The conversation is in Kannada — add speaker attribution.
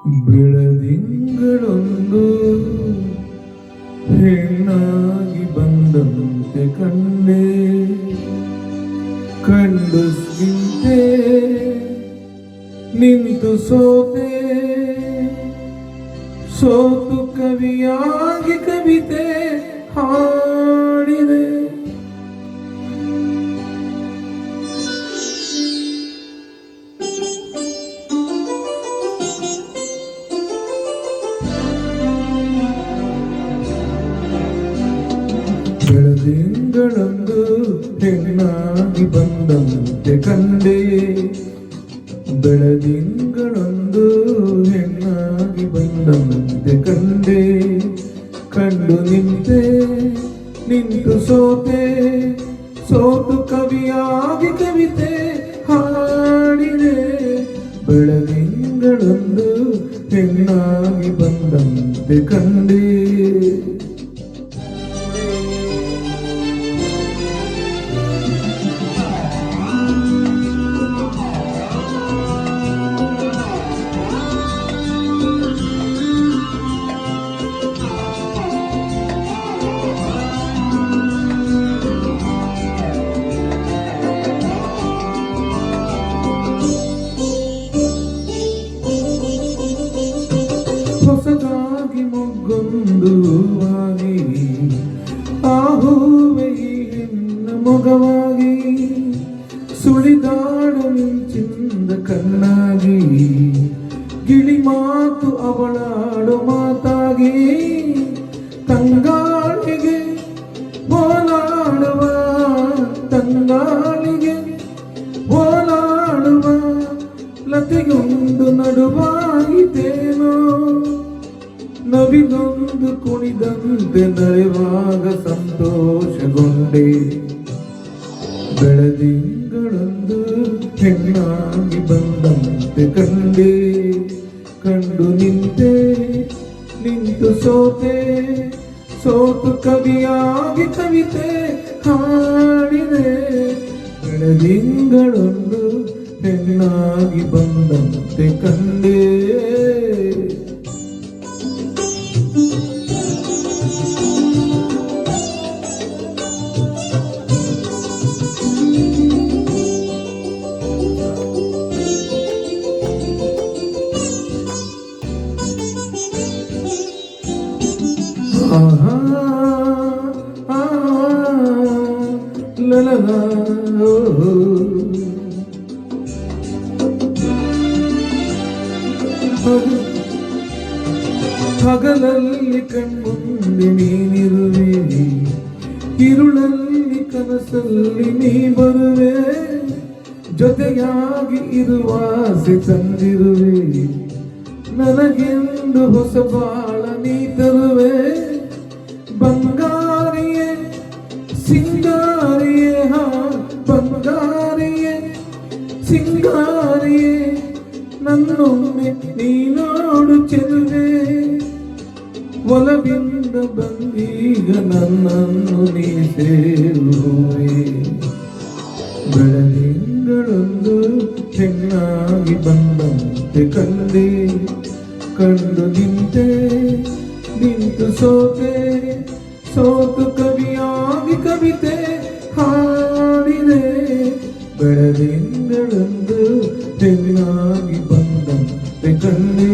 Speaker 1: ಬೆಳದಿಂಗಳೊಂದು ಹೆಣ್ಣಾಗಿ ಬಂದಂತೆ ಕಣ್ಣೆ ಕಂಡು ನಿಂತೆ ನಿಂತು ಸೋತೆ ಸೋತು ಕವಿಯಾಗಿ ಕವಿತೆ ಹಾಡಿದೆ. ಬೆಳದಿಂಗಳೊಂದು ಹೆಣ್ಣಾಗಿ ಬಂದಂತೆ ಕಂಡೆ ಬೆಳದಿಂಗಳೊಂದು ಹೆಣ್ಣಾಗಿ ಬಂದಂತೆ ಕಂಡೆ ಕಂಡು ನಿಂತೆ ನಿಂತು ಸೋತೆ ಸೋತು ಕವಿಯಾಗಿ ಕವಿತೆ ಹಾಡಿದೆ. ಬೆಳದಿಂಗಳೊಂದು ಹೆಣ್ಣಾಗಿ ಬಂದಂತೆ ಕಂಡೆ. ಹೊಸದಾಗಿ ಮೊಗ್ಗೊಂದು ಆಗಿ ಆ ಹೂವೆ ಹೆಣ್ಣ ಮೊಗವಾಗಿ ಸುಳಿದಾಡು ಮಿಂಚಿಂದ ಕಣ್ಣಾಗಿ ಗಿಳಿ ಮಾತು ಅವಳಾಡು ಮಾತಾಗಿ ತಂಗಾಳಿಗೆ ಓಲಾಡುವ ತಂಗಾಳಿಗೆ ಓಲಾಡುವ ಲತೆಯೊಂದು ನಡುವಾಯಿತೇನೋ ನವಿಲೊಂದು ಕುಣಿದಂತೆ ನಡೆವಾಗ ಸಂತೋಷಗೊಂಡೆ. ಬೆಳದಿಂಗಳೊಂದು ಹೆಣ್ಣಾಗಿ ಬಂದಂತೆ ಕಂಡೆ ಕಂಡು ನಿಂತೆ ನಿಂತು ಸೋತೆ ಸೋತು ಕವಿಯಾಗಿ ಕವಿತೆ ಹಾಡಿದೆ. ಬೆಳದಿಂಗಳೊಂದು ಹೆಣ್ಣಾಗಿ ಬಂದಂತೆ ಕಂಡೆ. ಆಹಾ ಲಲಲ ಹಗಲಲ್ಲಿ ಕಣ್ಮುಂದೆ ನೀನಿರುವೆ ഇരുಳಲ್ಲಿ ಕನಸಲ್ಲಿ ನೀ ಬರುವೆ ಜೊತೆಯಾಗಿ ಇರುವ ಆಸೆ ತಂದಿರುವೆ ನನಗೆಂದು ಹೊಸ ಬಾಳ ನೀ ತರುವೆ. ಬಂಗಾರಿಯೇ ಸಿಂಗಾರಿಯೇ ಹಾ ಬಂಗಾರಿಯೇ ಸಿಂಗಾರಿಯೇ ನನ್ನೊಮ್ಮೆ ನೀ ನೋಡು ಚೆಲುವೆ ಒಲವಿಂದ ಬಂದೀಗ ನನ್ನನ್ನು ನೀ ಸೇರುವೆ. ಬೆಳದಿಂಗಳೊಂದು ಹೆಣ್ಣಾಗಿ ಬಂದಂತೆ ಕಂಡೆ ಕಂಡು ನಿಂತೆ ನಿಂತು ಸೋತೆ ಸೋತು ಕವಿಯಾಗಿ ಕವಿತೆ ಹಾಡಿದೆ. ಬೆಳದಿಂಗಳೊಂದು ಹೆಣ್ಣಾಗಿ ಬಂದಂತೆ ಕಂಡೆ.